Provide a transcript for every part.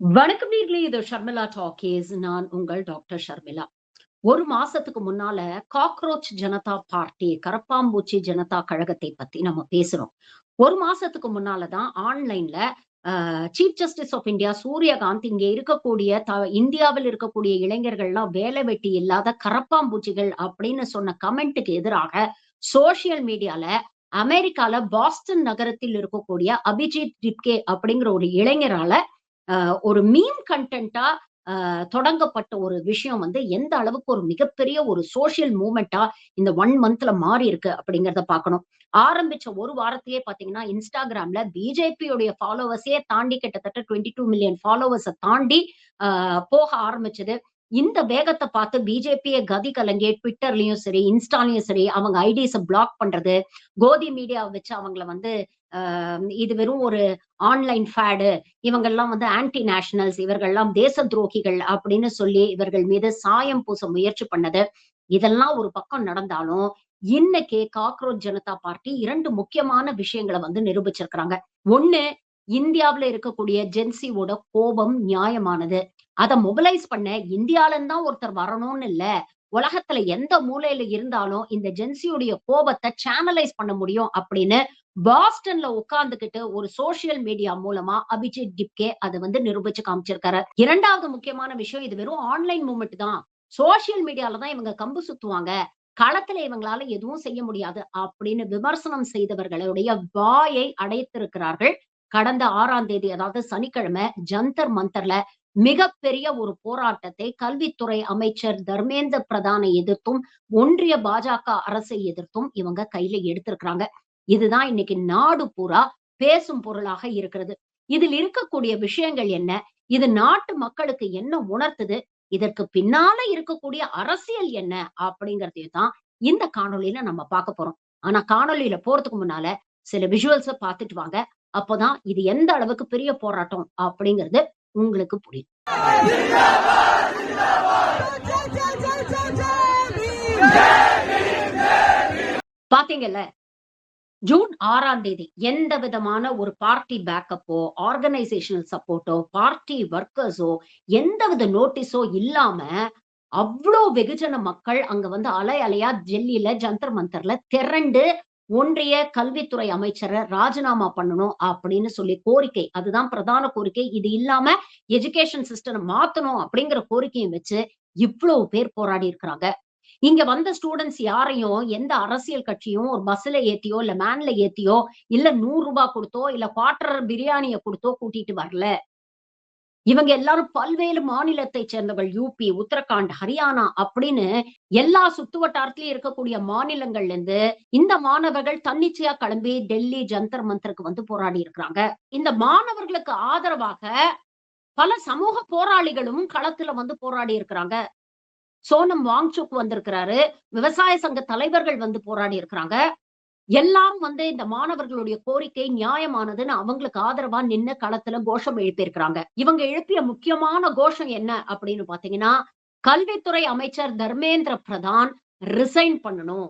வணக்கம் நேயர்களே. இது ஷர்மிளா டாக்கீஸ். நான் உங்கள் டாக்டர் ஷர்மிளா. ஒரு மாசத்துக்கு முன்னால காக்ரோச் ஜனதா பார்ட்டி, கரப்பாம்பூச்சி ஜனதா கழகத்தை பத்தி நம்ம பேசுறோம். ஒரு மாசத்துக்கு முன்னால தான் ஆன்லைன்ல chief justice of India Suryakant இங்க இருக்கக்கூடிய இந்தியாவில் இருக்கக்கூடிய இளைஞர்கள்லாம் வேலை வெட்டி இல்லாத கரப்பாம்பூச்சிகள் அப்படின்னு சொன்ன கமெண்ட்டுக்கு எதிராக சோசியல் மீடியால அமெரிக்கால பாஸ்டன் நகரத்தில் இருக்கக்கூடிய அபிஜித் டிப்கே அப்படிங்கிற ஒரு இளைஞரால ஒரு மீம் கன்டென்ட்டா தொடங்கப்பட்ட ஒரு விஷயம் வந்து எந்த அளவுக்கு ஒரு மிகப்பெரிய ஒரு சோசியல் மூவ்மெண்ட்டா இந்த 1 மந்த்ல மாறி இருக்கு அப்படிங்கிறத பார்க்கணும். ஆரம்பிச்ச ஒரு வாரத்திலேயே பார்த்தீங்கன்னா, இன்ஸ்டாகிராம்ல பிஜேபியுடைய ஃபாலோவர்ஸே தாண்டி கிட்டத்தட்ட 22 மில்லியன் ஃபாலோவர்ஸ தாண்டி அ போக ஆரம்பிச்சது. இந்த வேகத்த பார்த்து பிஜேபியே கதி கலங்கி ட்விட்டர்லயும் சரி, இன்ஸ்டாலயும் சரி அவங்க ஐடிஸ பிளாக் பண்றது, கோதி மீடியாவ வச்சு அவங்கள வந்து இது வெறும் ஒரு ஆன்லைன் ஃபேடு, இவங்கெல்லாம் வந்து ஆன்டி நேஷனல்ஸ், இவர்கள்லாம் தேச துரோகிகள் அப்படின்னு சொல்லி இவர்கள் மீது சாயம் பூச முயற்சி பண்ணது. இதெல்லாம் ஒரு பக்கம் நடந்தாலும், இன்னைக்கு காக்ரோச் ஜனதா பார்ட்டி 2 முக்கியமான விஷயங்கள வந்து நிரூபிச்சிருக்கிறாங்க. ஒண்ணு, இந்தியாவுல இருக்கக்கூடிய ஜென்சியோட கோபம் நியாயமானது. அத மொபிலைஸ் பண்ண இந்தியால இருந்து தான் ஒருத்தர் வரணும்னு இல்ல. உலகத்துல எந்த மூலையில இருந்தாலும் இந்த ஜென்சியுடைய கோபத்த சேனலைஸ் பண்ண முடியும் அப்படின்னு பாஸ்டன்ல உட்கார்ந்துகிட்டு ஒரு சோசியல் மீடியா மூலமா அபிஜித் டிப்கே அத வந்து நிரூபிச்சு காமிச்சிருக்காரு. 2வது முக்கியமான விஷயம், இது வெறும் ஆன்லைன் மூவ்மெண்ட் தான். சோசியல் மீடியால தான் இவங்க கம்பு சுத்துவாங்க. களத்துல இவங்களால எதுவும் செய்ய முடியாது அப்படின்னு விமர்சனம் செய்தவர்களுடைய வாயை அடைத்திருக்கிறார்கள். கடந்த 6ஆம் தேதி, அதாவது சனிக்கிழமை ஜந்தர் மந்தர்ல மிகப்பெரிய ஒரு போராட்டத்தை கல்வித்துறை அமைச்சர் தர்மேந்திர பிரதானை எதிர்த்தும், ஒன்றிய பாஜக அரசை எதிர்த்தும் இவங்க கையில எடுத்திருக்கிறாங்க. இதுதான் இன்னைக்கு நாடு பூரா பேசும் பொருளாக இருக்கிறது. இதில் இருக்கக்கூடிய விஷயங்கள் என்ன? இது நாட்டு மக்களுக்கு என்ன உணர்த்துது? இதற்கு பின்னால இருக்கக்கூடிய அரசியல் என்ன? அப்படிங்கிறதையும் தான் இந்த காணொளியில நம்ம பார்க்க போறோம். ஆனா காணொளியில போறதுக்கு முன்னால சில விஷுவல்ஸ பார்த்துட்டு வாங்க. அப்பதான் இது எந்த அளவுக்கு பெரிய போராட்டம் அப்படிங்கிறது உங்களுக்கு புரியும். பாத்தீங்கல்ல, ஜூன் 6ஆம் தேதி எந்த விதமான ஒரு பார்ட்டி பேக்கப்போ, ஆர்கனைசேஷனல் சப்போர்ட்டோ, பார்ட்டி வொர்க்கர்ஸோ, எந்தவித நோட்டீஸோ இல்லாம அவ்ளோ வெகுஜன மக்கள் அங்க வந்து அலை அலையா டெல்லியில ஜந்தர் மந்தர்ல திரண்டு ஒன்றிய கல்வித்துறை அமைச்சர ராஜினாமா பண்ணணும் அப்படின்னு சொல்லி கோரிக்கை. அதுதான் பிரதான கோரிக்கை. இது இல்லாம எஜுகேஷன் சிஸ்டம் மாத்தணும் அப்படிங்கிற கோரிக்கையும் வச்சு இவ்வளவு பேர் போராடி இருக்கிறாங்க. இங்க வந்த ஸ்டூடண்ட்ஸ் யாரையும் எந்த அரசியல் கட்சியும் ஒரு பஸ்ல ஏத்தியோ, இல்ல வேன்ல ஏத்தியோ, இல்ல ரூ. 100 குடுத்தோ, இல்ல குவார்டர் பிரியாணிய குடுத்தோ கூட்டிட்டு வரல. இவங்க எல்லாரும் பல்வேறு மாநிலத்தைச் சேர்ந்தவர்கள். யூபி, உத்தரகாண்ட், ஹரியானா அப்படின்னு எல்லா சுத்து வட்டாரத்திலயும் இருக்கக்கூடிய மாநிலங்கள்ல இருந்து இந்த மாணவர்கள் தன்னிச்சையா கிளம்பி டெல்லி ஜந்தர் மந்தருக்கு வந்து போராடி இருக்கிறாங்க. இந்த மாணவர்களுக்கு ஆதரவாக பல சமூக போராளிகளும் களத்துல வந்து போராடி இருக்கிறாங்க. சோனம் வாங்சுக் வந்திருக்கிறாரு. விவசாய சங்க தலைவர்கள் வந்து போராடி இருக்கிறாங்க. எல்லாம் வந்து இந்த மாணவர்களுடைய கோரிக்கை நியாயமானதுன்னு அவங்களுக்கு ஆதரவா நின்னு களத்துல கோஷம் எழுப்பியிருக்கிறாங்க. இவங்க எழுப்பிய முக்கியமான கோஷம் என்ன அப்படின்னு பாத்தீங்கன்னா, கல்வித்துறை அமைச்சர் தர்மேந்திர பிரதான் ரிசைன் பண்ணணும்.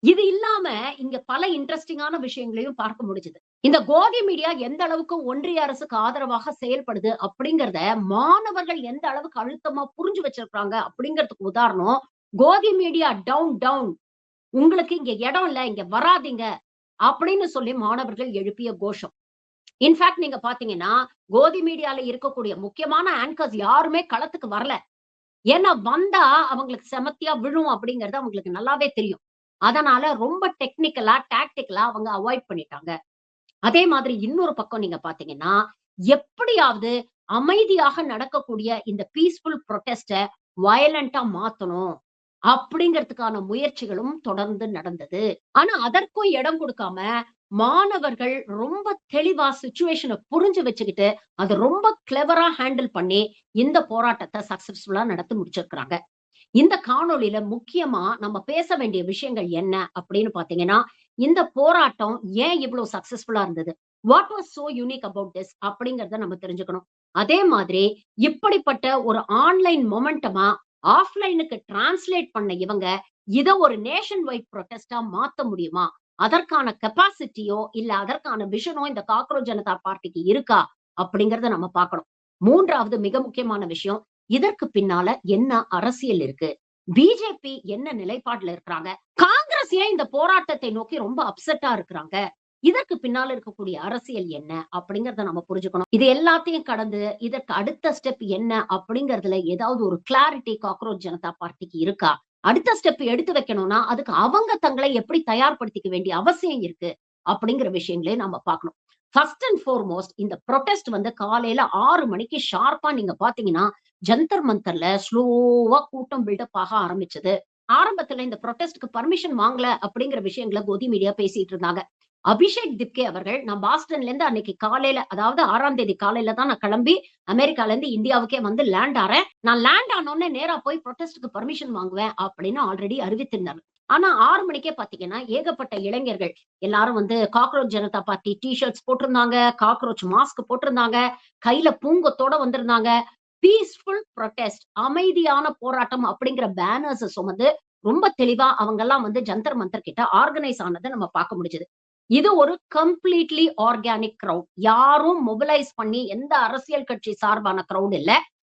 இது இல்லாம இங்க பல இன்ட்ரஸ்டிங்கான விஷயங்களையும் பார்க்க முடிஞ்சது. இந்த கோதி மீடியா எந்த அளவுக்கு ஒன்றிய அரசுக்கு ஆதரவாக செயல்படுது அப்படிங்கிறத மாணவர்கள் எந்த அளவுக்கு அழுத்தமா புரிஞ்சு வச்சிருக்காங்க அப்படிங்கிறதுக்கு உதாரணம், கோதி மீடியா டவுன் டவுன், உங்களுக்கு இங்க இடம் இல்ல, இங்க வராதீங்க அப்படின்னு சொல்லி மாணவர்கள் எழுப்பிய கோஷம். இன்ஃபாக்ட் நீங்க பாத்தீங்கன்னா, கோதி மீடியால இருக்கக்கூடிய முக்கியமான ஆங்கர்ஸ் யாருமே களத்துக்கு வரல. ஏன்னா வந்தா அவங்களுக்கு செமத்தியா விழும் அப்படிங்கிறது அவங்களுக்கு நல்லாவே தெரியும். அதனால ரொம்ப டெக்னிக்கலா, டாக்டிக்கலா அவங்க அவாய்ட் பண்ணிட்டாங்க. அதே மாதிரி இன்னொரு பக்கம் நீங்க பாத்தீங்கன்னா, எப்படியாவது அமைதியாக நடக்கக்கூடிய இந்த பீஸ்ஃபுல் புரொடெஸ்ட வயலன்ட்டா மாத்தணும் அப்படிங்கிறதுக்கான முயற்சிகளும் தொடர்ந்து நடந்தது. ஆனா அதற்கும் இடம் கொடுக்காம மாணவர்கள் ரொம்ப தெளிவா சிச்சுவேஷன புரிஞ்சு வச்சுக்கிட்டு, அத ரொம்ப கிளெவரா ஹேண்டில் பண்ணி இந்த போராட்டத்த சக்சஸ்ஃபுல்லா நடத்தி முடிச்சிருக்கிறாங்க. இந்த காணொளியில முக்கியமா நம்ம பேச வேண்டிய விஷயங்கள் என்ன அப்படின்னு பாத்தீங்கன்னா, இந்த போராட்டம் ஏன் இவ்வளவு சக்சஸ்ஃபுல்லா இருந்தது? What was so unique about this அப்படிங்கிறத நம்ம தெரிஞ்சுக்கணும். அதே மாதிரி இப்படிப்பட்ட ஒரு ஆன்லைன் மொமெண்டமா ஆஃப்லைனுக்கு டிரான்ஸ்லேட் பண்ண இவங்க இத ஒரு நேஷன் வைட் புரொடெஸ்டா மாத்த முடியுமா? அதற்கான கெப்பாசிட்டியோ இல்ல அதற்கான விஷனோ இந்த காக்ரோச் ஜனதா பார்ட்டிக்கு இருக்கா? அப்படிங்கிறத நம்ம பார்க்கணும். மூன்றாவது மிக முக்கியமான விஷயம், இதற்கு பின்னால என்ன அரசியல் இருக்கு? பிஜேபி என்ன நிலைப்பாடுல இருக்கிறாங்க? காங்கிரஸ் ஏன் இந்த போராட்டத்தை நோக்கி ரொம்ப அப்செட்டா இருக்கிறாங்க? இதற்கு பின்னால இருக்கக்கூடிய அரசியல் என்ன? அப்படிங்கிறத நம்ம புரிஞ்சுக்கணும். இது எல்லாத்தையும் கடந்து இதற்கு அடுத்த ஸ்டெப் என்ன அப்படிங்கிறதுல ஏதாவது ஒரு கிளாரிட்டி காக்ரோச் ஜனதா பார்ட்டிக்கு இருக்கா? அடுத்த ஸ்டெப் எடுத்து வைக்கணும்னா, அதுக்கு அவங்க தங்களை எப்படி தயார்படுத்திக்க வேண்டிய அவசியம் இருக்கு? அப்படிங்கிற விஷயங்களையும் நம்ம பார்க்கணும். ஃபர்ஸ்ட் அண்ட் ஃபார்மோஸ்ட் இந்த புரொடெஸ்ட் வந்து காலையில 6 மணிக்கு ஷார்ப்பா நீங்க பார்த்தீங்கன்னா, ஜந்தர் மந்தர்ல ஸ்லோவா கூட்டம் பில்டப் ஆக ஆரம்பிச்சது. ஆரம்பத்துல இந்த புரொடெஸ்ட்க்கு பர்மிஷன் வாங்கல அப்படிங்கிற விஷயங்கள கோதி மீடியா பேசிட்டு இருந்தாங்க. அபிஷேக் திப்கே அவர்கள் நான் பாஸ்டன்ல இருந்து அன்னைக்கு காலையில அதாவது 6ஆம் தேதி காலையில தான் நான் கிளம்பி அமெரிக்கால இருந்து இந்தியாவுக்கே வந்து லேண்ட் ஆறேன். நான் லேண்ட் ஆனோனே நேரா போய் புரொடெஸ்ட்க்கு பர்மிஷன் வாங்குவேன் அப்படின்னு ஆல்ரெடி அறிவித்திருந்தாங்க. ஆனா 6 மணிக்கே பாத்தீங்கன்னா, ஏகப்பட்ட இளைஞர்கள் எல்லாரும் வந்து cockroach Janata party T shirts போட்டிருந்தாங்க, காக்ரோச் மாஸ்க் போட்டிருந்தாங்க, கையில பூங்கொத்தோட வந்திருந்தாங்க. பீஸ்ஃபுல் புரொடெஸ்ட் அமைதியான போராட்டம் அப்படிங்கிற பேனர்ஸ சுமந்து ரொம்ப தெளிவா அவங்கெல்லாம் வந்து ஜந்தர் மந்தர் கிட்ட ஆர்கனைஸ் ஆனத நம்ம பார்க்க முடிஞ்சது. இது ஒரு கம்ப்ளீட்லி ஆர்கானிக் கிரவுட். யாரும் மொபிலைஸ் பண்ணி எந்த அரசியல் கட்சி சார்பான கிரவுட் இல்ல.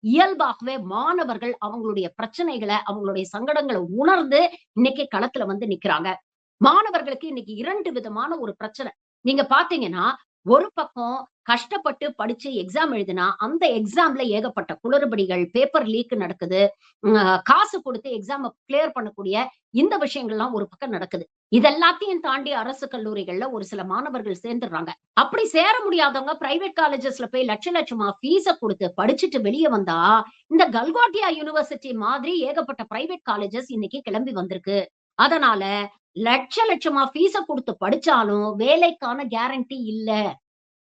இயல்பாகவே மாணவர்கள் அவங்களுடைய பிரச்சனைகள, அவங்களுடைய சங்கடங்கள உணர்ந்து இன்னைக்கு களத்துல வந்து நிக்கிறாங்க. மாணவர்களுக்கு இன்னைக்கு 2 விதமான ஒரு பிரச்சனை. நீங்க பார்த்தீங்கன்னா, ஒரு பக்கம் கஷ்டப்பட்டு படிச்சு எக்ஸாம் எழுதினா, அந்த எக்ஸாம்ல ஏகப்பட்ட குளறுபடிகள், பேப்பர் லீக் நடக்குது. காசு குடுத்து எக்ஸாம கிளியர் பண்ணக்கூடிய இந்த விஷயங்கள்லாம் ஒரு பக்கம் நடக்குது. இதெல்லாத்தையும் தாண்டி அரசு கல்லூரிகள்ல ஒரு சில மாணவர்கள் சேர்ந்துடுறாங்க. அப்படி சேர முடியாதவங்க பிரைவேட் காலேஜஸ்ல போய் லட்சமா ஃபீஸ குடுத்து படிச்சுட்டு வெளிய வந்தா, இந்த கல்கோட்டியா யுனிவர்சிட்டி மாதிரி ஏகப்பட்ட பிரைவேட் காலேஜஸ் இன்னைக்கு கிளம்பி வந்திருக்கு. அதனால லட்சமா ஃபீஸ குடுத்து படிச்சாலும் வேலைக்கான கேரண்டி இல்ல.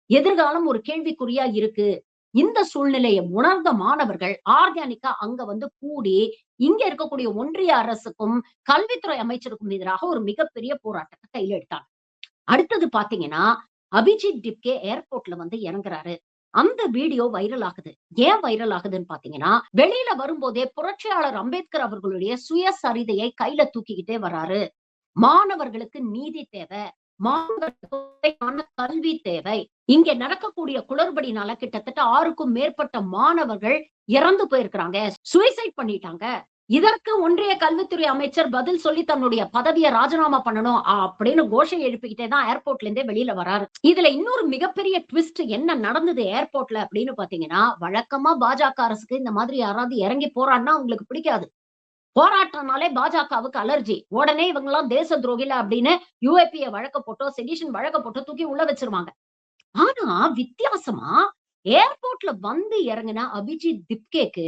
எதிர்காலம் ஒரு கேள்விக்குறியா இருக்கு. இந்த சூழ்நிலையை உணர்ந்த மாணவர்கள் ஆர்கானிக்கா அங்க வந்து கூடி, இங்க இருக்கக்கூடிய ஒன்றிய அரசுக்கும், கல்வித்துறை அமைச்சருக்கும் எதிராக ஒரு மிகப்பெரிய போராட்டத்த கையில எடுத்தாங்க. அடுத்தது பாத்தீங்கன்னா, அபிஜித் டிப்கே ஏர்போர்ட்ல வந்து இறங்குறாரு. அந்த வீடியோ வைரல் ஆகுது. ஏன் வைரல் ஆகுதுன்னு பாத்தீங்கன்னா, வெளியில வரும்போதே புரட்சியாளர் அம்பேத்கர் அவர்களுடைய சுயசரிதையை கையில தூக்கிக்கிட்டே வராரு. மாணவர்களுக்கு நீதி தேவை. மாணவர்களுக்கு கல்வி தேவை. இங்க நடக்கக்கூடிய குளறுபடினால கிட்டத்தட்ட 6க்கும் மேற்பட்ட மாணவர்கள் இறந்து போயிருக்கிறாங்க. சூசைட் பண்ணிட்டாங்க. இதற்கு ஒன்றிய கல்வித்துறை அமைச்சர் பதில் சொல்லி தன்னுடைய பதவிய ராஜினாமா பண்ணணும் அப்படின்னு கோஷம் எழுப்பிக்கிட்டே தான் ஏர்போர்ட்ல இருந்தே வெளியில வராரு. இதுல இன்னொரு மிகப்பெரிய ட்விஸ்ட் என்ன நடந்தது ஏர்போர்ட்ல அப்படின்னு பாத்தீங்கன்னா, வழக்கமா பாஜக அரசுக்கு இந்த மாதிரி யாராவது இறங்கி போராடினா அவங்களுக்கு பிடிக்காது. போராட்டம்னாலே பாஜகவுக்கு அலர்ஜி. உடனே இவங்கலாம் தேச துரோகில அப்படின்னு யுஏபிஏ வழக்க போட்டோ, செடிஷன் வழக்க போட்டோ தூக்கி உள்ள வச்சுருவாங்க. ஆனா வித்தியாசமா ஏர்போர்ட்ல வந்து இறங்குன அபிஜித் திப்கேக்கு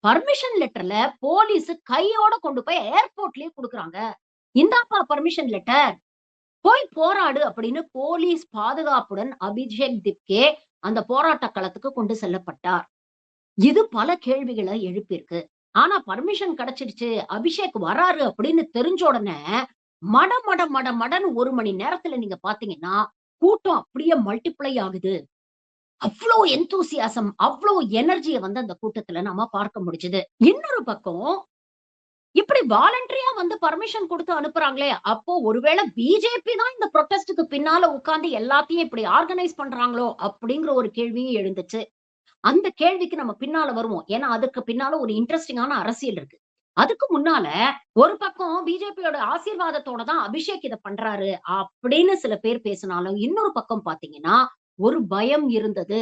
பர்மிஷன் லெட்டர்ல போலீஸ் கையோட கொண்டு போய் ஏர்போர்ட்லயே குடுக்குறாங்க. இந்தாப்பா பர்மிஷன் லெட்டர். போய் போராடு அப்படின்னு போலீஸ் பாதுகாப்புடன் அபிஷேக் திப்கே அந்த போராட்ட களத்துக்கு கொண்டு செல்லப்பட்டார். இது பல கேள்விகள எழுப்பியிருக்கு. ஆனா பர்மிஷன் கிடைச்சிடுச்சு. அபிஷேக் வராரு அப்படின்னு தெரிஞ்ச உடனே மட மட மட மடன்னு 1 மணி நேரத்துல நீங்க பார்த்தீங்கன்னா, கூட்டம் அப்படியே மல்டிப்ளை ஆகுது. அவ்ளோ எந்தூசியாசம், அவ்ளோ எனர்ஜிய வந்து அந்த கூட்டத்துல நாம பார்க்க முடிஞ்சது. இன்னொரு பக்கம் இப்படி வாலண்டரியா வந்து பர்மிஷன் குடுத்து அனுப்புறாங்களே, அப்போ ஒருவேள பிஜேபி தான் இந்த புரொடெஸ்ட்க்கு பின்னால உட்கார்ந்து எல்லாத்தையும் இப்படி ஆர்கனைஸ் பண்றாங்களோ அப்படிங்கிற ஒரு கேள்வியும் எழுந்துச்சு. அந்த கேள்விக்கு நம்ம பின்னால வருவோம். ஏன்னா, அதுக்கு பின்னால ஒரு இன்ட்ரஸ்டிங்கான அரசியல் இருக்கு. அதுக்கு முன்னால ஒரு பக்கம் பிஜேபியோட ஆசீர்வாதத்தோட தான் அபிஷேக் இத பண்றாரு அப்படின்னு சில பேர் பேசினாலும், இன்னொரு பக்கம் பார்த்தீங்கன்னா, ஒரு பயம் இருந்தது.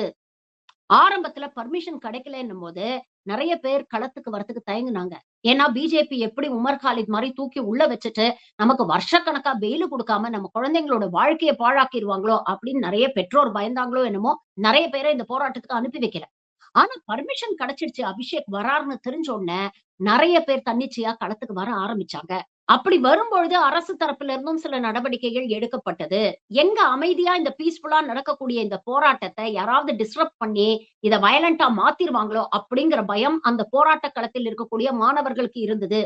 ஆரம்பத்துல பர்மிஷன் கிடைக்கலன்னும்போது, நெறைய பேர் களத்துக்கு வரதுக்கு தயங்குனாங்க. ஏன்னா, பிஜேபி எப்படி உமர் காலித் மாரி தூக்கி உள்ள வச்சுட்டு, நமக்கு வருஷக்கணக்கா பெயில் குடுக்காம நம்ம குழந்தைங்களோட வாழ்க்கைய பாழாக்கிருவாங்களோ அப்படின்னு நெறைய பெற்றோர் பயந்தாங்களோ என்னமோ, நெறைய பேர இந்த போராட்டத்துக்கு அனுப்பி வைக்கல. ஆனா பர்மிஷன் கிடைச்சிடுச்சு. அபிஷேக் வராருன்னு தெரிஞ்ச உடனே, நெறைய பேர் தன்னிச்சையா களத்துக்கு வர ஆரம்பிச்சாங்க. அப்படி வரும்பொழுது அரசு தரப்பில இருந்தும் சில நடவடிக்கைகள் எடுக்கப்பட்டது. எங்க அமைதியா இந்த பீஸ்ஃபுல்லா நடக்கக்கூடிய இந்த போராட்டத்த யாராவது டிஸ்டர்ப் பண்ணி, இத வயலன்ட்டா மாத்திருவாங்களோ அப்படிங்கிற பயம் அந்த போராட்ட களத்தில் இருக்கக்கூடிய மாணவர்களுக்கு இருந்தது.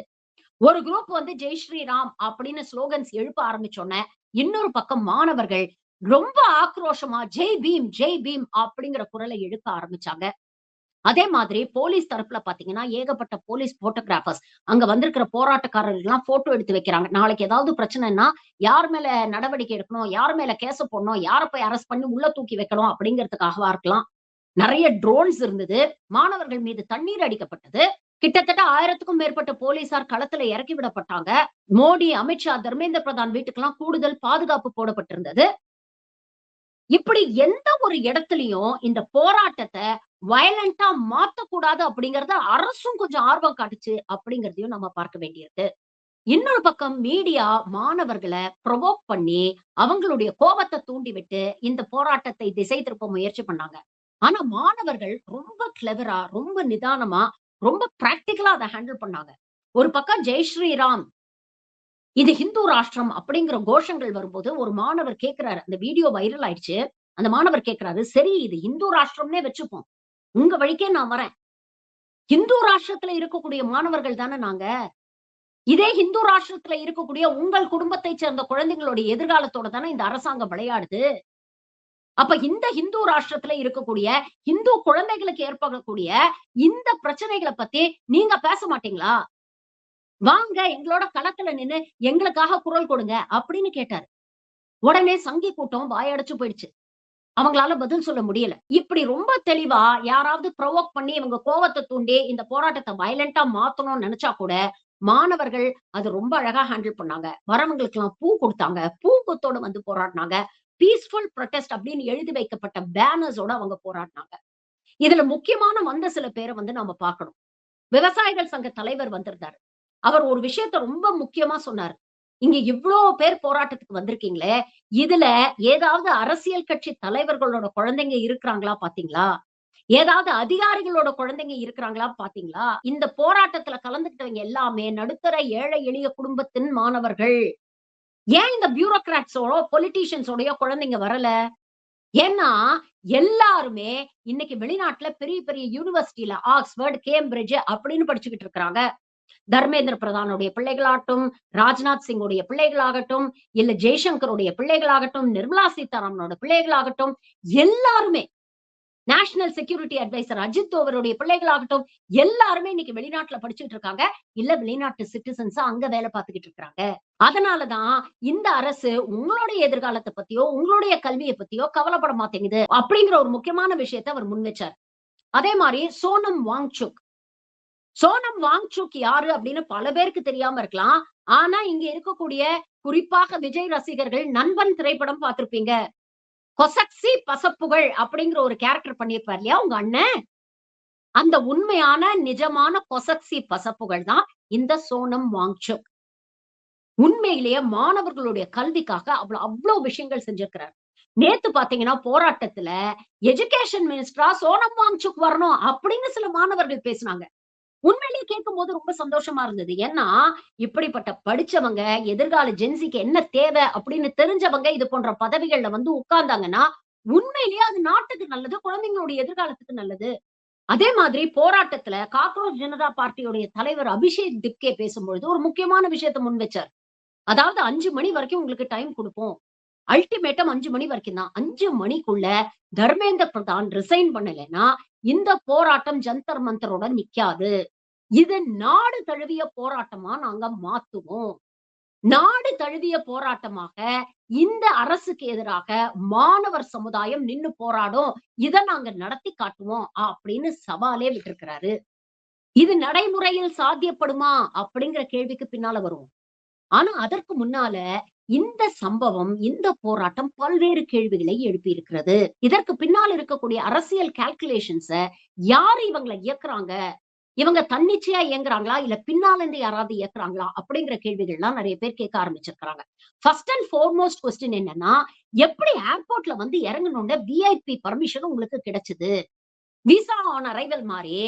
ஒரு குரூப் வந்து ஜெய் ஸ்ரீராம் அப்படின்னு ஸ்லோகன்ஸ் எழுப்ப ஆரம்பிச்சோனே, இன்னொரு பக்கம் மாணவர்கள் ரொம்ப ஆக்ரோஷமா ஜெய் பீம் அப்படிங்கிற குரலை எழுப்ப ஆரம்பிச்சாங்க. அதே மாதிரி போலீஸ் தரப்புல பாத்தீங்கன்னா, ஏகப்பட்ட போலீஸ் போட்டோகிராஃபர்ஸ் அங்க வந்திருக்கிற போராட்டக்காரர்கள்லாம் போட்டோ எடுத்து வைக்கிறாங்க. நாளைக்கு ஏதாவது பிரச்சனைன்னா, யார் மேல நடவடிக்கை எடுக்கணும், யார் மேல கேஸ போடணும், யார போய் அரெஸ்ட் பண்ணி உள்ள தூக்கி வைக்கணும் அப்படிங்கிறதுக்காகவா இருக்கலாம். நிறைய ட்ரோன்ஸ் இருந்தது. மாணவர்கள் மீது தண்ணீர் அடிக்கப்பட்டது. கிட்டத்தட்ட 1000க்கும் மேற்பட்ட போலீசார் களத்துல இறக்கி விடப்பட்டாங்க. மோடி, அமித்ஷா, தர்மேந்திர பிரதான் வீட்டுக்கெல்லாம் கூடுதல் பாதுகாப்பு போடப்பட்டிருந்தது. இப்படி எந்த ஒரு இடத்துலயும் இந்த போராட்டத்த வயலன்ட்டா மாத்தக்கூடாது அப்படிங்கிறத அரசும் கொஞ்சம் ஆர்வம் காட்டுச்சு அப்படிங்கிறதையும் நம்ம பார்க்க வேண்டியிருக்கு. இன்னொரு பக்கம் மீடியா மாணவர்கள ப்ரொவோக் பண்ணி, அவங்களுடைய கோபத்த தூண்டிவிட்டு, இந்த போராட்டத்தை திசை திருப்ப முயற்சி பண்ணாங்க. ஆனா மாணவர்கள் ரொம்ப கிளெவரா, ரொம்ப நிதானமா, ரொம்ப பிராக்டிகலா அத ஹேண்டில் பண்ணாங்க. ஒரு பக்கம் ஜெய் ஸ்ரீராம், இது ஹிந்து ராஷ்டிரம் அப்படிங்கிற கோஷங்கள் வரும்போது, ஒரு மாணவர் கேட்கிறாரு. அந்த வீடியோ வைரல் ஆயிடுச்சு. அந்த மாணவர் கேட்கிறாரு, "சரி இது இந்து ராஷ்டிரம்னே வச்சுப்போம். உங்க வழிக்கே நான் வரேன். ஹிந்து ராஷ்டிரத்துல இருக்கக்கூடிய மாணவர்கள் தானே நாங்க. இதே ஹிந்து ராஷ்டிரத்துல இருக்கக்கூடிய உங்கள் குடும்பத்தைச் சேர்ந்த குழந்தைங்களுடைய எதிர்காலத்தோட தானே இந்த அரசாங்கம் விளையாடுது. அப்ப இந்த ஹிந்து ராஷ்டிரத்துல இருக்கக்கூடிய ஹிந்து குழந்தைகளுக்கு ஏற்படக்கூடிய இந்த பிரச்சனைகள பத்தி நீங்க பேச மாட்டீங்களா? வாங்க எங்களோட களத்துல நின்னு எங்களுக்காக குரல் கொடுங்க" அப்படின்னு கேட்டாரு. உடனே சங்கி கூட்டம் வாயடைச்சு போயிடுச்சு. அவங்களால பதில் சொல்ல முடியல. இப்படி ரொம்ப தெளிவா யாராவது ப்ரொவோக் பண்ணி இவங்க கோவத்த தூண்டி இந்த போராட்டத்த வயலன்ட்டா மாத்தணும்னு நெனச்சா கூட, மாணவர்கள் அத ரொம்ப அழகா ஹேண்டில் பண்ணாங்க. வரவங்களுக்கெல்லாம் பூ குடுத்தாங்க. பூங்கொத்தோட வந்து போராடுனாங்க. பீஸ்ஃபுல் புரொடெஸ்ட் அப்படின்னு எழுதி வைக்கப்பட்ட பேனர்ஸோட அவங்க போராடுனாங்க. இதுல முக்கியமான வந்த சில பேர வந்து நாம பார்க்கணும். விவசாயிகள் சங்க தலைவர் வந்திருந்தாரு. அவர் ஒரு விஷயத்த ரொம்ப முக்கியமா சொன்னாரு. இங்க இவ்ளோ பேர் போராட்டத்துக்கு வந்திருக்கீங்களே, இதுல ஏதாவது அரசியல் கட்சி தலைவர்களோட குழந்தைங்க இருக்கிறாங்களா பார்த்தீங்களா? ஏதாவது அதிகாரிகளோட குழந்தைங்க இருக்கிறாங்களா பார்த்தீங்களா? இந்த போராட்டத்துல கலந்துக்கிட்டவங்க எல்லாமே நடுத்தர ஏழை எளிய குடும்பத்தின் மாணவர்கள். ஏன் இந்த பியூரோகிராட்ஸோட, பொலிட்டீஷியன்ஸோடயோ குழந்தைங்க வரல? ஏன்னா, எல்லாருமே இன்னைக்கு வெளிநாட்டுல பெரிய பெரிய யூனிவர்சிட்டில ஆக்ஸ்போர்ட், கேம்பிரிட்ஜ் அப்படின்னு படிச்சுக்கிட்டு இருக்கிறாங்க. தர்மேந்திர பிரதானுடைய பிள்ளைகளாகட்டும், ராஜ்நாத் சிங்குடைய பிள்ளைகளாகட்டும், இல்ல ஜெய்சங்கருடைய பிள்ளைகளாகட்டும், நிர்மலா சீதாராமனோட பிள்ளைகளாகட்டும், எல்லாருமே நேஷனல் செக்யூரிட்டி அட்வைசர் அஜித் தோவருடைய பிள்ளைகளாகட்டும், எல்லாருமே இன்னைக்கு வெளிநாட்டுல படிச்சுட்டு இருக்காங்க. இல்ல வெளிநாட்டு சிட்டிசன்ஸா அங்க வேலை பார்த்துக்கிட்டு இருக்காங்க. அதனால தான் இந்த அரசு உங்களுடைய எதிர்காலத்த பத்தியோ, உங்களுடைய கல்விய பத்தியோ கவலைப்பட மாட்டேங்குது. அப்படிங்கிற ஒரு முக்கியமான விஷயத்த அவர் முன்வச்சார். அதே மாரி சோனம் வாங்சுக். சோனம் வாங்சுக் யாரு அப்படின்னு பல பேருக்கு தெரியாம இருக்கலாம். ஆனா இங்க இருக்கக்கூடிய குறிப்பாக விஜய் ரசிகர்கள் நண்பன் திரைப்படம் பார்த்திருப்பீங்க. கொசக்சி பசப்புகள் அப்படிங்கிற ஒரு கேரக்டர் பண்ணியிருப்பார் இல்லையா உங்க அண்ணன். அந்த உண்மையான நிஜமான கொசக்சி பசப்புகள் தான் இந்த சோனம் வாங்சுக். உண்மையிலேயே மாணவர்களுடைய கல்விக்காக அவ்ளோ விஷயங்கள் செஞ்சிருக்கிறார். நேத்து பாத்தீங்கன்னா போராட்டத்துல எஜுகேஷன் மினிஸ்டரா சோனம் வாங்சுக் வரணும் அப்படின்னு சில மாணவர்கள் பேசினாங்க. உண்மையிலேயே கேட்கும்போது ரொம்ப சந்தோஷமா இருந்தது. ஏன்னா, இப்படிப்பட்ட படிச்சவங்க, எதிர்கால ஜென்ஸிக்கு என்ன தேவை அப்படின்னு தெரிஞ்சவங்க இது போன்ற பதவிகள்ல வந்து உட்கார்ந்தாங்கன்னா, உண்மையிலேயே அது நாட்டுக்கு நல்லது, குழந்தைங்களுடைய எதிர்காலத்துக்கு நல்லது. அதே மாதிரி போராட்டத்துல காக்ரோச் ஜனதா பார்ட்டியுடைய தலைவர் அபிஷேக் திப்கே பேசும்பொழுது ஒரு முக்கியமான விஷயத்த முன் வச்சார். அதாவது 5 மணி வரைக்கும் உங்களுக்கு டைம் குடுப்போம். அல்டிமேட்டம் 5 மணி வரைக்கும் தான். 5 மணிக்குள்ள தர்மேந்திர பிரதான் ரிசைன் பண்ணலைன்னா, இந்த போராட்டம் ஜந்தர் மந்தரோட நிக்காது. இது நாடு தழுவிய போராட்டமா நாங்க மாத்துவோம். நாடு தழுவிய போராட்டமாக இந்த அரசுக்கு எதிராக மாணவர் சமுதாயம் நின்னு போராடும். இத நாங்க நடத்தி காட்டுவோம் அப்படின்னு சவாலே விட்டிருக்கிறாரு. இது நடைமுறையில் சாத்தியப்படுமா? அப்படிங்கிற கேள்விக்கு பின்னால வருவோம். ஆனா அதற்கு முன்னால இந்த சம்பவம், இந்த போராட்டம் பல்வேறு கேள்விகளை எழுப்பியிருக்கிறது. இதற்கு பின்னால் இருக்கக்கூடிய அரசியல் கால்குலேஷன்ஸ யாரு இவங்கள இயக்குறாங்க? இவங்க தன்னிச்சையா இயங்குறாங்களா? இல்ல பின்னால இருந்து யாராவது இயக்குறாங்களா? அப்படிங்கிற கேள்விகள்லாம் நெறைய பேர் கேட்க ஆரம்பிச்சிருக்காங்க. ஃபர்ஸ்ட் அண்ட் ஃபார்மோஸ்ட் கொஸ்டின் என்னன்னா, எப்படி ஏர்போர்ட்ல வந்து இறங்குனோனே விஐபி பர்மிஷன் உங்களுக்கு கிடைச்சது? விசா ஆன் அரைவல் மாரி,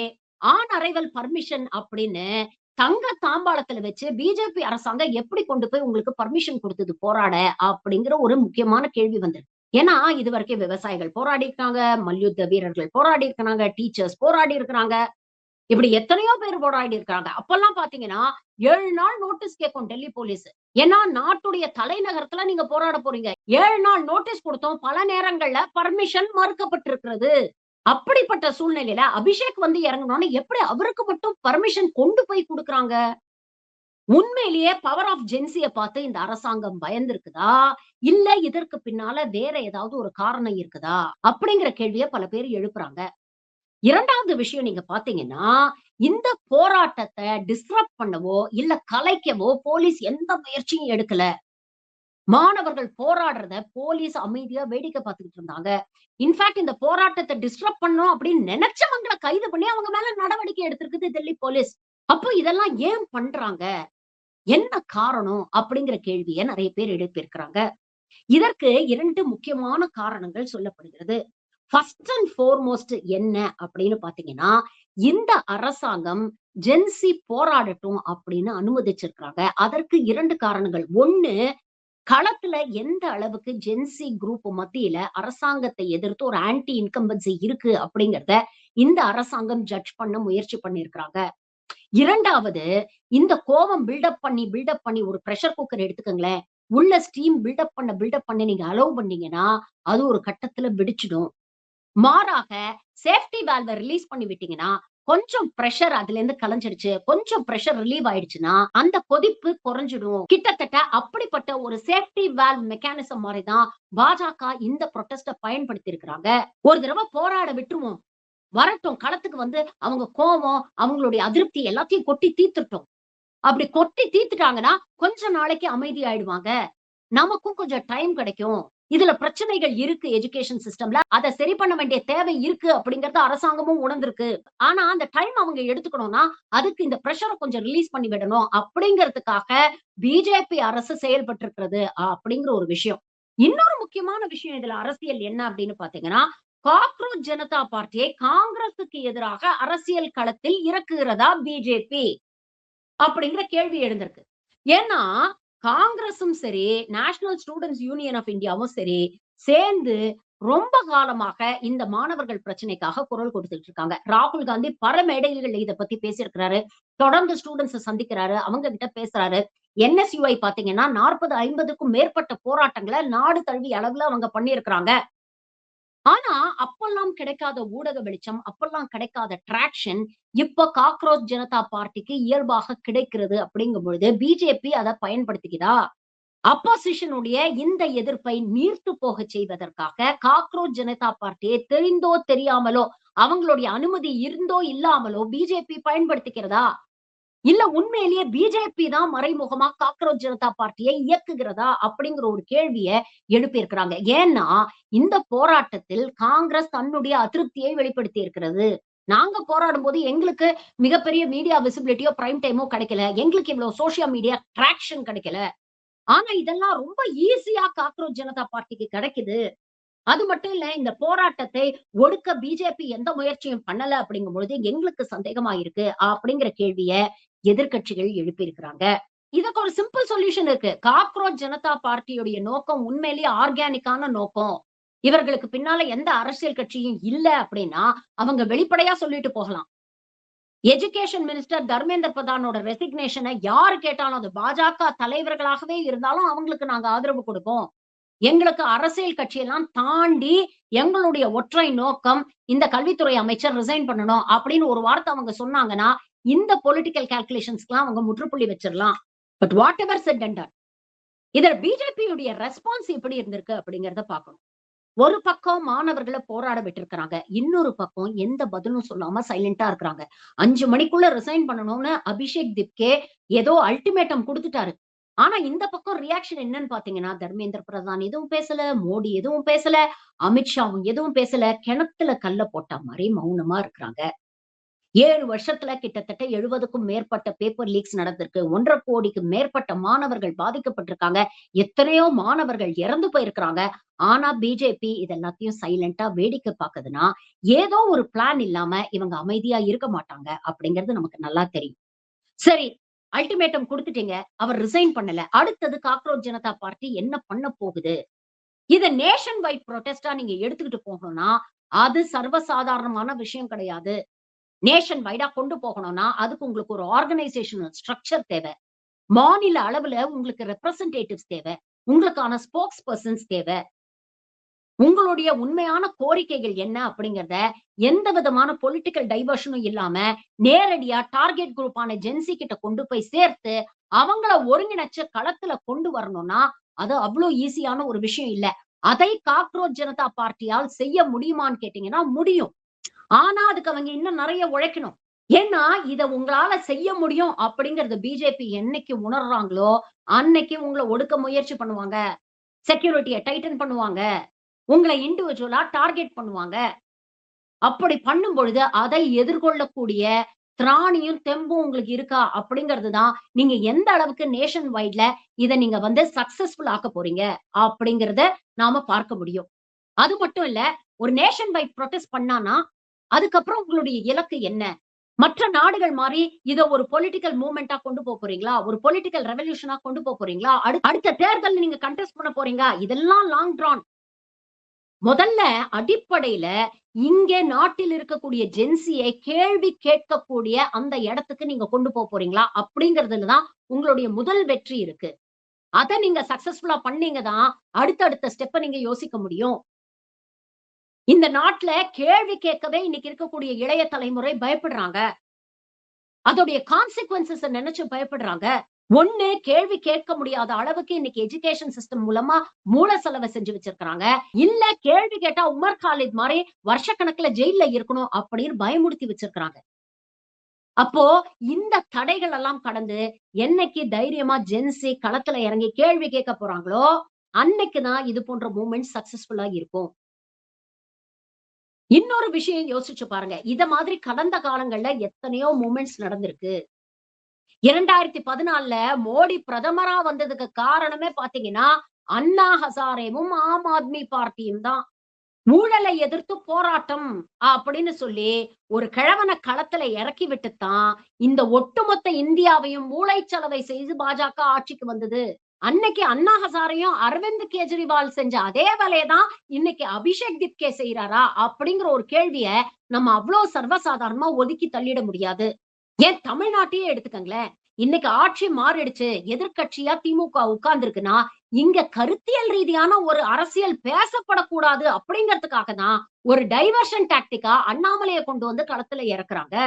ஆன் அரைவல் பர்மிஷன் அப்படின்னு தங்க தாம்பாளத்துல வச்சு பிஜேபி அரசாங்கம் எப்படி கொண்டு போய் உங்களுக்கு பர்மிஷன் குடுத்தது போராட? அப்படிங்கிற ஒரு முக்கியமான கேள்வி வந்திருக்கு. ஏன்னா, இதுவரைக்கும் விவசாயிகள் போராடி இருக்காங்க, மல்யுத்த வீரர்கள் போராடி இருக்கிறாங்க, டீச்சர்ஸ் போராடி இருக்கிறாங்க. இப்படி எத்தனையோ பேர் போராடி இருக்காங்க. அப்பல்லாம் பாத்தீங்கன்னா, 7 நாள் நோட்டீஸ் கேட்கும் டெல்லி போலீஸ். ஏன்னா, நாட்டுடைய தலைநகரத்துல நீங்க போராட போறீங்க. 7 நாள் நோட்டீஸ் குடுத்தும் பல நேரங்கள்ல பர்மிஷன் மறுக்கப்பட்டிருக்கிறது. அப்படிப்பட்ட சூழ்நிலையில அபிஷேக் வந்து இறங்கணும்னு எப்படி அவருக்கு மட்டும் பர்மிஷன் கொண்டு போய் குடுக்குறாங்க? உண்மையிலேயே பவர் ஆஃப் ஜென்ஸிய பார்த்து இந்த அரசாங்கம் பயந்திருக்குதா? இல்ல இதற்கு பின்னால வேற ஏதாவது ஒரு காரணம் இருக்குதா? அப்படிங்கிற கேள்விய பல பேர் எழுப்புறாங்க. 2வது விஷயம் நீங்க பார்த்தீங்கன்னா, இந்த போராட்டத்த டிஸ்ரப்ட் பண்ணவோ, இல்ல கலைக்கவோ போலீஸ் எந்த முயற்சியும் எடுக்கல. மாணவர்கள் போராடுறத போலீஸ் அமைதியா வேடிக்கை பார்த்துக்கிட்டு இருந்தாங்க. இன்ஃபாக்ட் இந்த போராட்டத்த டிஸ்டர்ப் பண்ணணும் அப்படின்னு நெனச்சவங்கள கைது பண்ணி அவங்க மேல நடவடிக்கை எடுத்திருக்குது டெல்லி போலீஸ். அப்போ இதெல்லாம் ஏன் பண்றாங்க? என்ன காரணம்? அப்படிங்கிற கேள்விய நெறைய பேர் எழுப்பியிருக்கிறாங்க. இதற்கு 2 முக்கியமான காரணங்கள் சொல்லப்படுகிறது. ஃபர்ஸ்ட் அண்ட் ஃபோர்மோஸ்ட் என்ன அப்படின்னு பார்த்தீங்கன்னா, இந்த அரசாங்கம் ஜென்சி போராடட்டும் அப்படின்னு அனுமதிச்சிருக்காங்க. அதற்கு 2 காரணங்கள். 1 களத்துல எந்த அளவுக்கு ஜென்சி குரூப் மத்தியில அரசாங்கத்தை எதிர்த்து ஒரு ஆன்டி இன்கம்பன்சி இருக்கு அப்படிங்கிறத இந்த அரசாங்கம் ஜட்ஜ் பண்ண முயற்சி பண்ணியிருக்கிறாங்க. 2வது இந்த கோவம் பில்டப் பண்ணி ஒரு பிரஷர் குக்கர் எடுத்துக்கங்களேன். உள்ள ஸ்டீம் பில்டப் பண்ண நீங்க அலோவ் பண்ணீங்கன்னா, அது ஒரு கட்டத்துல வெடிச்சிடும். மாறாக சேஃப்டி வால்வ ரிலீஸ் பண்ணி விட்டீங்கன்னா, கொஞ்சம் பிரஷர் அதுலேருந்து கலைஞ்சிடுச்சு. கொஞ்சம் பிரஷர் ரிலீவ் ஆயிடுச்சுன்னா, அந்த கொதிப்பு குறைஞ்சிடும். கிட்டத்தட்ட அப்படிப்பட்ட ஒரு சேஃப்டி வால்வ் மெக்கானிசம் மாரி தான் பாஜக இந்த புரொட்டஸ்ட்ட பயன்படுத்தி இருக்கிறாங்க. ஒரு தடவ போராட விட்டுருவோம். வரட்டும். களத்துக்கு வந்து அவங்க கோவம், அவங்களுடைய அதிருப்தி எல்லாத்தையும் கொட்டி தீர்த்துட்டோம். அப்படி கொட்டி தீர்த்துட்டாங்கன்னா, கொஞ்ச நாளைக்கு அமைதி ஆயிடுவாங்க. நமக்கும் கொஞ்சம் டைம் கிடைக்கும். இதுல பிரச்சனைகள் இருக்கு எஜுகேஷன் சிஸ்டம்ல. அத சரி பண்ண வேண்டிய தேவை இருக்கு அப்படிங்கிறத அரசாங்கமும் உணர்ந்திருக்கு. ஆனா அந்த டைம் அவங்க எடுத்துக்கணும்னா, அதுக்கு இந்த பிரஷர கொஞ்சம் ரிலீஸ் பண்ணி விடணும் அப்படிங்கிறதுக்காக பிஜேபி அரசு செயல்பட்டிருக்கிறது அப்படிங்கிற ஒரு விஷயம். இன்னொரு முக்கியமான விஷயம் இதுல அரசியல் என்ன அப்படின்னு பார்த்தீங்கன்னா, காக்ரோச் ஜனதா பார்ட்டியை காங்கிரசுக்கு எதிராக அரசியல் களத்தில் இறக்குகிறதா பிஜேபி? அப்படிங்கிற கேள்வி எழுந்திருக்கு. ஏன்னா, காங்கிரஸும் சரி, நேஷனல் ஸ்டூடண்ட்ஸ் யூனியன் ஆஃப் இந்தியாவும் சரி, சேர்ந்து ரொம்ப காலமாக இந்த மாணவர்கள் பிரச்சனைக்காக குரல் கொடுத்துட்டு இருக்காங்க. ராகுல் காந்தி பல மேடைகள்ல இத பத்தி பேசியிருக்கிறாரு. தொடர்ந்து ஸ்டூடண்ட்ஸ சந்திக்கிறாரு. அவங்க கிட்ட பேசுறாரு. என்எஸ்யூஐ பார்த்தீங்கன்னா 40, 50க்கும் மேற்பட்ட போராட்டங்கள நாடு தழுவிய அளவுல அவங்க பண்ணியிருக்கிறாங்க. ஆனா, அப்பல்லாம் கிடைக்காத ஊடக வெளிச்சம், அப்பல்லாம் கிடைக்காத டிராக்ஷன், இப்ப காக்ரோச் ஜனதா பார்ட்டிக்கு இயல்பாக கிடைக்கிறது அப்படிங்கும் பொழுது, பிஜேபி அத பயன்படுத்திக்குதா? அப்போசிஷன் உடைய இந்த எதிர்ப்பை நீர்த்து போகச் செய்வதற்காக காக்ரோச் ஜனதா பார்ட்டியை தெரிந்தோ தெரியாமலோ, அவங்களுடைய அனுமதி இருந்தோ இல்லாமலோ பிஜேபி பயன்படுத்திக்கிறதா? இல்ல உண்மையிலேயே பிஜேபி தான் மறைமுகமா காக்ரோச் ஜனதா பார்ட்டியை இயக்குகிறதா? அப்படிங்கிற ஒரு கேள்விய எழுப்பியிருக்கிறாங்க. ஏன்னா, இந்த போராட்டத்தில் காங்கிரஸ் தன்னுடைய அதிருப்தியை வெளிப்படுத்தி இருக்கிறது. நாங்க போராடும்போது எங்களுக்கு மிகப்பெரிய மீடியா விசிபிலிட்டியோ, பிரைம் டைமோ கிடைக்கல. எங்களுக்கு இவ்வளவு சோசியல் மீடியா டிராக்ஷன் கிடைக்கல. ஆனா இதெல்லாம் ரொம்ப ஈஸியா காக்ரோச் ஜனதா பார்ட்டிக்கு கிடைக்குது. அது மட்டும் இல்ல, இந்த போராட்டத்தை ஒடுக்க பிஜேபி எந்த முயற்சியும் பண்ணல அப்படிங்கும்பொழுது எங்களுக்கு சந்தேகமா இருக்கு. அப்படிங்கிற கேள்விய எதிர்க்கட்சிகள் எழுப்பியிருக்கிறாங்க. இதுக்கு ஒரு சிம்பிள் சொல்யூஷன் இருக்கு. காக்ரோச் ஜனதா பார்ட்டியுடைய நோக்கம் உண்மையிலேயே ஆர்கானிக்கான நோக்கம். இவர்களுக்கு பின்னால எந்த அரசியல் கட்சியும் இல்ல அப்படின்னா, அவங்க வெளிப்படையா சொல்லிட்டு போகலாம். எஜுகேஷன் மினிஸ்டர் தர்மேந்திர பிரதானோட ரெசிக்னேஷன யாரு கேட்டாலும், அது பாஜக தலைவர்களாகவே இருந்தாலும் அவங்களுக்கு நாங்க ஆதரவு குடுப்போம். எங்களுக்கு அரசியல் கட்சியெல்லாம் தாண்டி எங்களுடைய ஒற்றை நோக்கம், இந்த கல்வித்துறை அமைச்சர் ரிசைன் பண்ணணும் அப்படின்னு ஒரு வார்த்தை அவங்க சொன்னாங்கன்னா, இந்த பொலிட்டிக்கல் கால்குலேஷன்ஸ்க்குலாம் அவங்க முற்றுப்புள்ளி வச்சிரலாம். But whatever said and done. இதுல பிஜேபியுடைய ரெஸ்பான்ஸ் எப்படி இருந்திருக்கு அப்படிங்கிறத பார்க்கணும். ஒரு பக்கம் மாணவர்கள போராட விட்டிருக்கிறாங்க. இன்னொரு பக்கம் எந்த பதிலும் சொல்லாம சைலன்ட்டா இருக்கிறாங்க. 5 மணிக்குள்ள ரிசைன் பண்ணணும்னு அபிஷேக் திப்கே ஏதோ அல்டிமேட்டம் குடுத்துட்டாரு. ஆனா இந்த பக்கம் ரியாக்ஷன் என்னன்னு பார்த்தீங்கன்னா, தர்மேந்திர பிரதான் எதுவும் பேசல, மோடி எதுவும் பேசல, அமித்ஷாவும் எதுவும் பேசல. கிணத்துல கல்ல போட்டா மாரி மௌனமா இருக்கிறாங்க. 7 வருஷத்துல கிட்டத்தட்ட 70க்கும் மேற்பட்ட பேப்பர் லீக்ஸ் நடந்திருக்கு. 1,50,00,000 கோடிக்கு மேற்பட்ட மாணவர்கள் பாதிக்கப்பட்டிருக்காங்க. எத்தனையோ மாணவர்கள் இறந்து போயிருக்கிறாங்க. ஆனா பிஜேபி இது எல்லாத்தையும் சைலன்ட்டா வேடிக்கை பாக்குதுன்னா, ஏதோ ஒரு பிளான் இல்லாம இவங்க அமைதியா இருக்க மாட்டாங்க அப்படிங்கிறது நமக்கு நல்லா தெரியும். சரி, அல்டிமேட்டம் குடுத்துட்டீங்க. அவர் ரிசைன் பண்ணல. அடுத்தது காக்ரோச் ஜனதா பார்ட்டி என்ன பண்ண போகுது? இத நேஷன் வைட் புரொடெஸ்ட்டா நீங்க எடுத்துக்கிட்டு போகணும்னா, அது சர்வசாதாரணமான விஷயம் கிடையாது. நேஷன் வைடா கொண்டு போகணும்னா, அதுக்கு உங்களுக்கு ஒரு ஆர்கனைசேஷனல் ஸ்ட்ரக்சர் தேவ. மாநில அளவுல உங்களுக்கு ரெப்ரசன்டேட்டிவ்ஸ் தேவ. உங்களுக்கான ஸ்போக்ஸ் பெர்சன்ஸ் தேவ. உங்களுடைய உண்மையான கோரிக்கைகள் என்ன அப்படிங்கிறத எந்த விதமான பொலிட்டிக்கல் டைவர்ஷனும் இல்லாம நேரடியா டார்கெட் குரூப்பான ஜென்சி கிட்ட கொண்டு போய் சேர்த்து அவங்கள ஒருங்கிணைச்சு களத்துல கொண்டு வரணும்னா அது அவ்வளவு ஈஸியான ஒரு விஷயம் இல்ல. அதை காக்ரோச் ஜனதா பார்ட்டியால் செய்ய முடியுமான்னு கேட்டீங்கன்னா முடியும். ஆனா அதுக்கு அவங்க இன்னும் நிறைய உழைக்கணும். ஏன்னா, இத உங்களால செய்ய முடியும் அப்படிங்கிறத பிஜேபி என்னைக்கு உணர்றாங்களோ, அன்னைக்கு உங்கள ஒடுக்க முயற்சி பண்ணுவாங்க. செக்யூரிட்டிய டைட்டன் பண்ணுவாங்க. உங்கள இண்டிவிஜுவலா டார்கெட் பண்ணுவாங்க. அப்படி பண்ணும் பொழுது, அதை எதிர்கொள்ளக்கூடிய திராணியும், தெம்பும் உங்களுக்கு இருக்கா? அப்படிங்கிறது தான், நீங்க எந்த அளவுக்கு நேஷன் வைட்ல இத நீங்க சக்சஸ்ஃபுல் ஆக்க போறீங்க, அப்படிங்கிறத நாம பார்க்க முடியும். அது மட்டும் இல்ல, ஒரு நேஷன் வைட் புரொடெஸ்ட் பண்ணானா, அதுக்கப்புறம் உங்களுடைய இலக்கு என்ன? மற்ற நாடுகள் மாரி இத ஒரு பொலிட்டிக்கல் மூவ்மென்ட்டா கொண்டு போறீங்களா? ஒரு பொலிட்டிக்கல் ரெவல்யூஷனா கொண்டு போறீங்களா? அடுத்த தேர்தல் நீங்க கன்டெஸ்ட் பண்ண போறீங்க. இதெல்லாம் லாங் ட்ரான். முதல்ல அடிப்படையில இங்கே நாட்டில் இருக்கக்கூடிய ஜென்சியை கேள்வி கேட்கக்கூடிய அந்த இடத்துக்கு நீங்க கொண்டு போறீங்களா? அப்படிங்கிறதுல தான் உங்களுடைய முதல் வெற்றி இருக்கு. அத நீங்க சக்சஸ்ஃபுல்லா பண்ணீங்க தான், அடுத்த ஸ்டெப்ப நீங்க யோசிக்க முடியும். இந்த நாட்டுல கேள்வி கேட்கவே இன்னைக்கு இருக்கக்கூடிய இளைய தலைமுறை பயப்படுறாங்க. அதோடைய கான்சிக்வென்சஸ நெனச்சு பயப்படுறாங்க. ஒண்ணு கேள்வி கேட்க முடியாத அளவுக்கு இன்னைக்கு எஜுகேஷன் சிஸ்டம் மூலமா மூல செலவ செஞ்சு வச்சிருக்காங்க. இல்ல கேள்வி கேட்டா உமர் காலித் மாரி வருஷக்கணக்குல ஜெயில்ல இருக்கணும் அப்படின்னு பயமுறுத்தி வச்சிருக்காங்க. அப்போ இந்த தடைகள் எல்லாம் கடந்து என்னைக்கு தைரியமா ஜென்சி களத்துல இறங்கி கேள்வி கேட்க போறாங்களோ, அன்னைக்கு தான் இது போன்ற மூவ்மெண்ட் சக்சஸ்ஃபுல்லா இருக்கும். இன்னொரு விஷயம் யோசிச்சு பாருங்க. இத மாதிரி கடந்த காலங்கள்ல எத்தனையோ மூவ்மெண்ட்ஸ் நடந்திருக்கு. 2014ல மோடி பிரதமரா வந்ததுக்கு காரணமே பார்த்தீங்கன்னா, அண்ணா ஹசாரேவும், ஆம் ஆத்மி பார்ட்டியும் தான். ஊழலை எதிர்த்து போராட்டம் அப்படின்னு சொல்லி ஒரு கிழவன களத்துல இறக்கி விட்டு தான் இந்த ஒட்டுமொத்த இந்தியாவையும் மூளைச்சலவை செய்து பாஜக ஆட்சிக்கு வந்தது. அன்னைக்கு அண்ணா ஹசாரையும் அரவிந்த் கெஜ்ரிவால் செஞ்ச அதே வேலைய தான் இன்னைக்கு அபிஷேக் திப்கே செய்றாரா? அப்படிங்கிற ஒரு கேள்விய நம்ம அவ்ளோ சர்வசாதாரணமா ஒதுக்கி தள்ளிட முடியாது. ஏன் தமிழ்நாட்டையே எடுத்துக்கங்களேன். இன்னைக்கு ஆட்சி மாறிடுச்சு. எதிர்க்கட்சியா திமுக உட்கார்ந்திருக்குன்னா, இங்க கருத்தியல் ரீதியான ஒரு அரசியல் பேசப்படக்கூடாது அப்படிங்கிறதுக்காக தான், ஒரு டைவர்ஷன் டாக்டிக்கா அண்ணாமலைய கொண்டு களத்துல இறக்குறாங்க.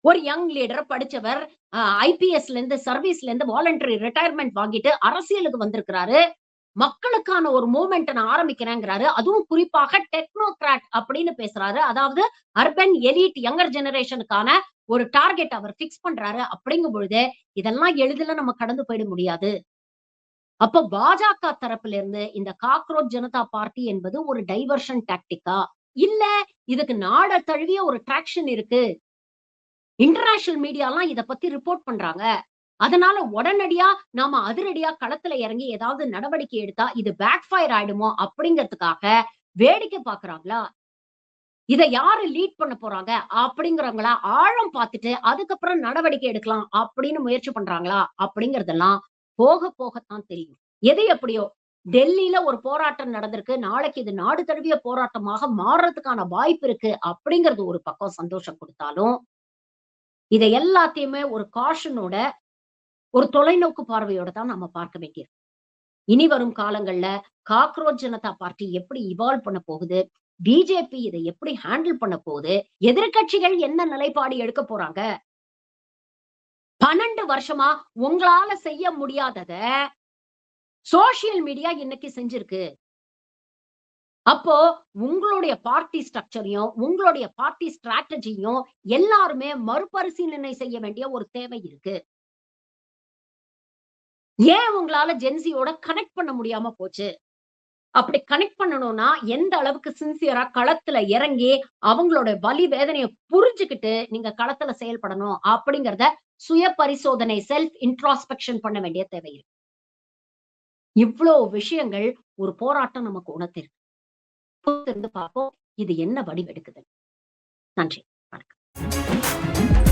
ஒரு யங் லீடர் படிச்சவர் ஐபிஎஸ்ல இருந்து சர்வீஸ்ல இருந்து வாலண்டரி ரிட்டயர்மென்ட் வாங்கிட்டு அரசியலுக்கு வந்திருக்கிறாரு. மக்களுக்கான ஒரு மூவ்மெண்ட் நான் ஆரம்பிக்கிறேங்கிறாரு. அதுவும் குறிப்பாக டெக்னோகிராட் அப்படின்னு பேசுறாரு. அதாவது அர்பன் எலிட் யங்கர் ஜெனரேஷனுக்கான ஒரு டார்கெட் அவர் பிக்ஸ் பண்றாரு. அப்படிங்கும் பொழுது இதெல்லாம் எளிதில நம்ம கடந்து போயிட முடியாது. அப்ப பாஜக தரப்புல இருந்து இந்த காக்ரோச் ஜனதா பார்ட்டி என்பது ஒரு டைவர்ஷன் டாக்டிக்கா? இல்ல இதுக்கு நாட தழுவிய ஒரு டிராக்ஷன் இருக்கு. இன்டர்நேஷனல் மீடியாலாம் இத பத்தி ரிப்போர்ட் பண்றாங்க. அதனால உடனடியா நாம அதிரடியா களத்துல இறங்கி ஏதாவது நடவடிக்கை எடுத்தா இது பேக் ஃபயர் ஆயிடுமோ அப்படிங்கிறதுக்காக வேடிக்கை பார்க்கறாங்களா? இத யாரு லீட் பண்ண போறாங்க? அப்படிங்கிறவங்கள ஆழம் பார்த்துட்டு அதுக்கப்புறம் நடவடிக்கை எடுக்கலாம் அப்படின்னு முயற்சி பண்றாங்களா? அப்படிங்கிறதெல்லாம் போக போகத்தான் தெரியும். எது எப்படியோ டெல்லியில ஒரு போராட்டம் நடந்திருக்கு. நாளைக்கு இது நாடு தழுவிய போராட்டமாக மாறுறதுக்கான வாய்ப்பு இருக்கு அப்படிங்கிறது ஒரு பக்கம் சந்தோஷம் குடுத்தாலும், இத எல்லாத்தையுமே ஒரு காஷனோட ஒரு தொலைநோக்கு பார்வையோட தான் நம்ம பார்க்க வேண்டியிருக்கு. இனி வரும் காலங்கள்ல காக்ரோச் ஜனதா பார்ட்டி எப்படி இவால்வ் பண்ண போகுது? பிஜேபி இத எப்படி ஹேண்டில் பண்ண போகுது? எதிர்க்கட்சிகள் என்ன நிலைப்பாடு எடுக்க போறாங்க? 12 வருஷமா உங்களால செய்ய முடியாதத சோசியல் மீடியா இன்னைக்கு செஞ்சிருக்கு. அப்போ உங்களுடைய பார்ட்டி ஸ்ட்ரக்சரையும், உங்களுடைய பார்ட்டி ஸ்ட்ராட்டஜியும் எல்லாருமே மறுபரிசீலனை செய்ய வேண்டிய ஒரு தேவை இருக்கு. ஏன் உங்களால ஜென்ஸியோட கனெக்ட் பண்ண முடியாம போச்சு? அப்படி கனெக்ட் பண்ணணும்னா, எந்த அளவுக்கு சின்சியரா களத்துல இறங்கி, அவங்களோட வலி வேதனைய புரிஞ்சுகிட்டு, நீங்க களத்துல செயல்படணும் அப்படிங்கிறத சுய பரிசோதனை, செல்ஃப் இன்ட்ராஸ்பெக்ஷன் பண்ண வேண்டிய தேவை இருக்கு. இவ்ளோ விஷயங்கள் ஒரு போராட்டம் நமக்கு உணர்த்திருக்கு. பொறுத்திருந்து பார்ப்போம். இது என்ன வடிவெடுக்குது. நன்றி. வணக்கம்.